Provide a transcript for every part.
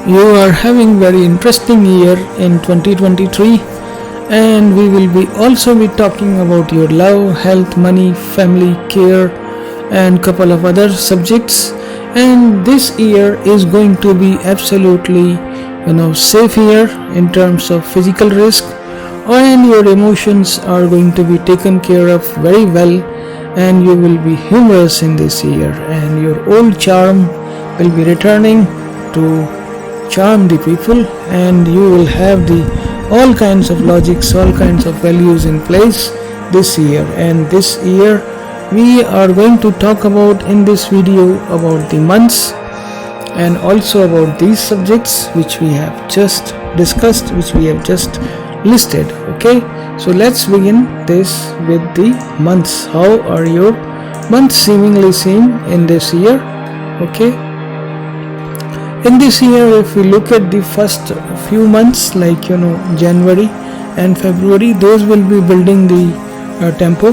You are having very interesting year in 2023, and we will be also be talking about your love, health, money, family, care, and couple of other subjects. And this year is going to be absolutely safe year in terms of physical risk, and your emotions are going to be taken care of very well, and you will be humorous in this year, and your old charm will be returning to charm the people, and you will have the all kinds of logics, all kinds of values in place this year. And this year we are going to talk about in this video about the months, and also about these subjects which we have just discussed, which we have just listed. Okay, so let's begin this with the months. How are your months seemingly seen in this year? Okay, in this year, if we look at the first few months, like January and February, those will be building the tempo,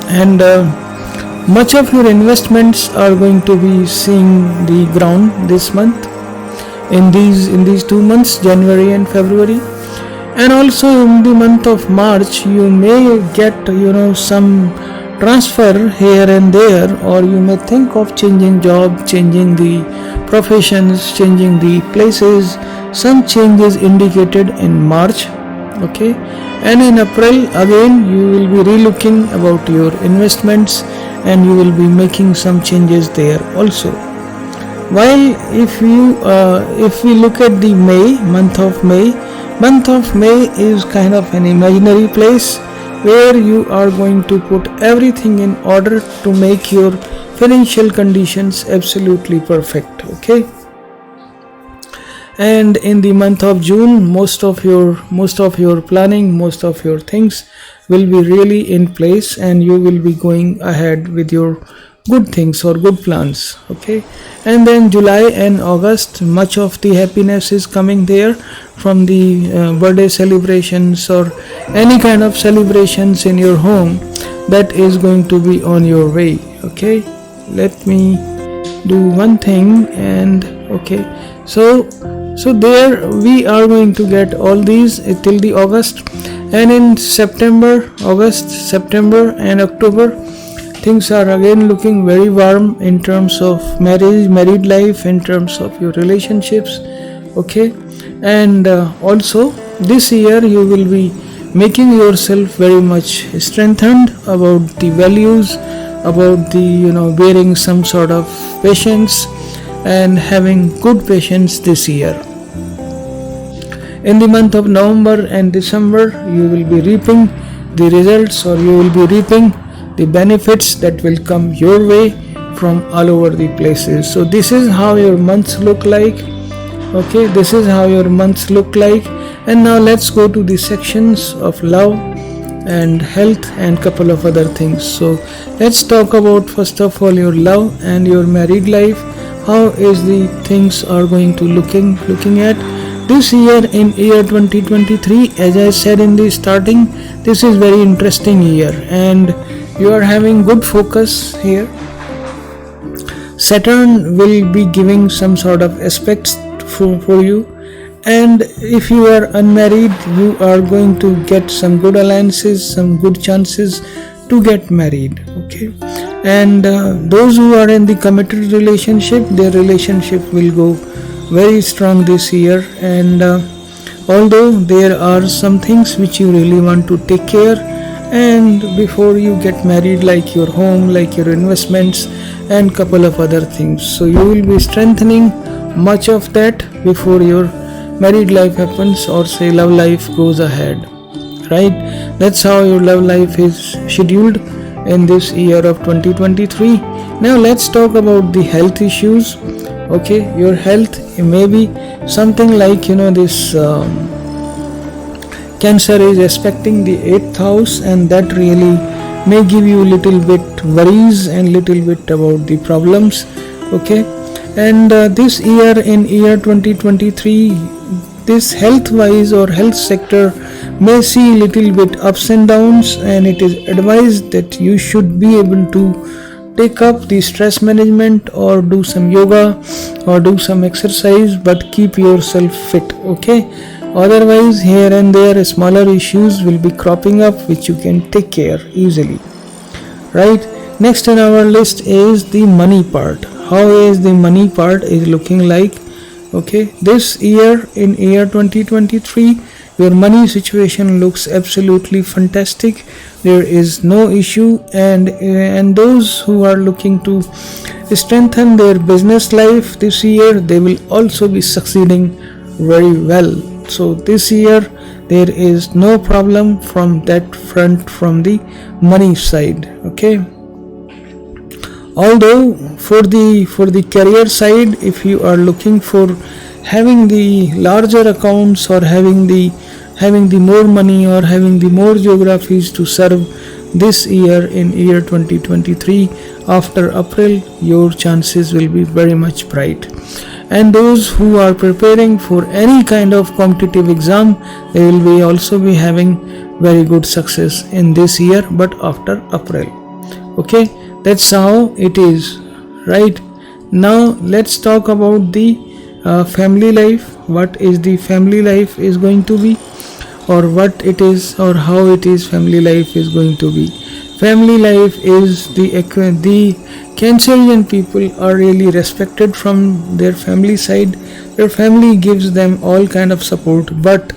and much of your investments are going to be seeing the ground this month, in these 2 months, January and February. And also in the month of March, you may get some transfer here and there, or you may think of changing job, changing the professions, changing the places. Some changes indicated in March. Okay, and in April again you will be relooking about your investments, and you will be making some changes there also. While if we look at the month of May is kind of an imaginary place where you are going to put everything in order to make your financial conditions absolutely perfect. Okay, and in the month of June, most of your planning, most of your things will be really in place, and you will be going ahead with your good things or good plans. Okay, and then July and August, much of the happiness is coming there from the birthday celebrations or any kind of celebrations in your home that is going to be on your way. Okay, let me do one thing, and okay, so there we are going to get all these till the August, and in August, September and October, things are again looking very warm in terms of married life, in terms of your relationships. Okay, and also this year you will be making yourself very much strengthened about the values, about the bearing some sort of patience and having good patience this year. In the month of November and December, you will be reaping the results, or you will be reaping the benefits that will come your way from all over the places. So this is how your months look like. Okay, this is how your months look like. And now let's go to the sections of love and health and couple of other things. So let's talk about first of all your love and your married life. How is the things are going to looking at this year? In year 2023, as I said in the starting, this is very interesting year, and you are having good focus here. Saturn will be giving some sort of aspects for you, and if you are unmarried, you are going to get some good alliances, some good chances to get married. Okay, and those who are in the committed relationship, their relationship will go very strong this year. And although there are some things which you really want to take care, and before you get married, like your home, like your investments and couple of other things, so you will be strengthening much of that before your married life happens, or say love life goes ahead, right? That's how your love life is scheduled in this year of 2023. Now let's talk about the health issues. Okay, your health may be something like this Cancer is aspecting the 8th house, and that really may give you little bit worries and little bit about the problems. Okay, and this year, in year 2023, this health wise or health sector may see little bit ups and downs, and it is advised that you should be able to take up the stress management or do some yoga or do some exercise, but keep yourself fit. Okay, otherwise here and there smaller issues will be cropping up which you can take care easily, right? Next in our list is the money part. How is the money part is looking like? Okay, this year, in year 2023, your money situation looks absolutely fantastic. There is no issue, and those who are looking to strengthen their business life this year, they will also be succeeding very well. So this year there is no problem from that front, from the money side. Okay, although for the career side, if you are looking for having the larger accounts or having the more money or having the more geographies to serve this year, in year 2023, after April, your chances will be very much bright. And those who are preparing for any kind of competitive exam, they will be also be having very good success in this year, but after April. Okay, that's how it is, right? Now let's talk about the family life. What is the family life is going to be, or what it is, or how it is family life is going to be. Family life is the Cancerian people are really respected from their family side. Their family gives them all kind of support, but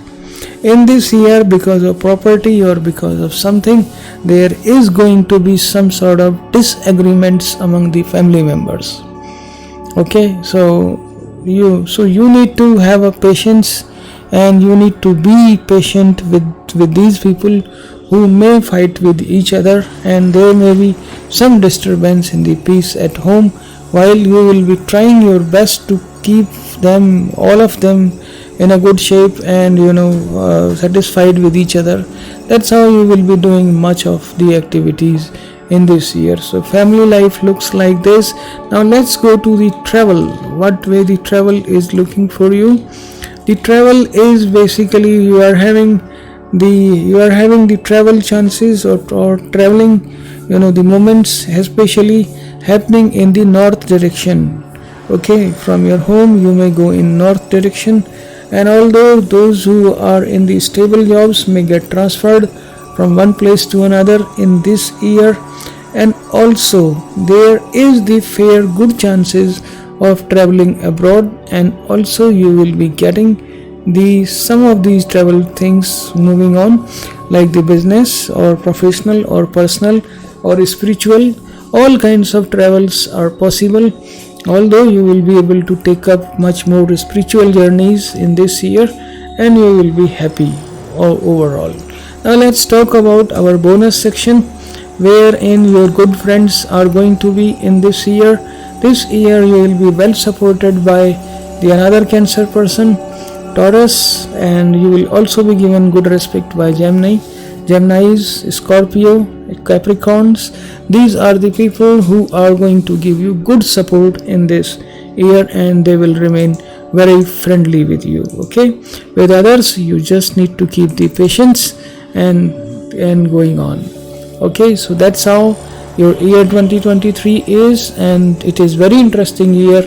in this year, because of property or because of something, there is going to be some sort of disagreements among the family members. Okay, so you need to have a patience, and you need to be patient with these people who may fight with each other, and there may be some disturbance in the peace at home, while you will be trying your best to keep them, all of them, in a good shape and satisfied with each other. That's how you will be doing much of the activities in this year. So family life looks like this. Now let's go to the travel. What way the travel is looking for you? The travel is basically you are having the travel chances, or traveling, the moments especially happening in the north direction. Okay, from your home you may go in north direction, and although those who are in the stable jobs may get transferred from one place to another in this year, and also there is the fair good chances of traveling abroad, and also you will be getting some of these travel things moving on, like the business or professional or personal or spiritual. All kinds of travels are possible, although you will be able to take up much more spiritual journeys in this year, and you will be happy overall. Now let's talk about our bonus section, wherein your good friends are going to be in this year. This year you will be well supported by the another Cancer person, Taurus, and you will also be given good respect by Geminis, Scorpio, Capricorns. These are the people who are going to give you good support in this year, and they will remain very friendly with you. Okay, with others you just need to keep the patience and going on. Okay, so that's how your year 2023 is, and it is very interesting year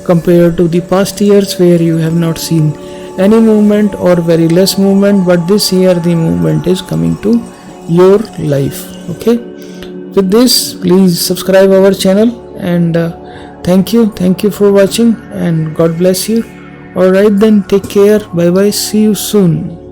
compared to the past years where you have not seen any movement or very less movement, but this year the movement is coming to your life. Okay, with this, please subscribe our channel, and thank you for watching, and God bless you. Alright then, take care, bye bye, see you soon.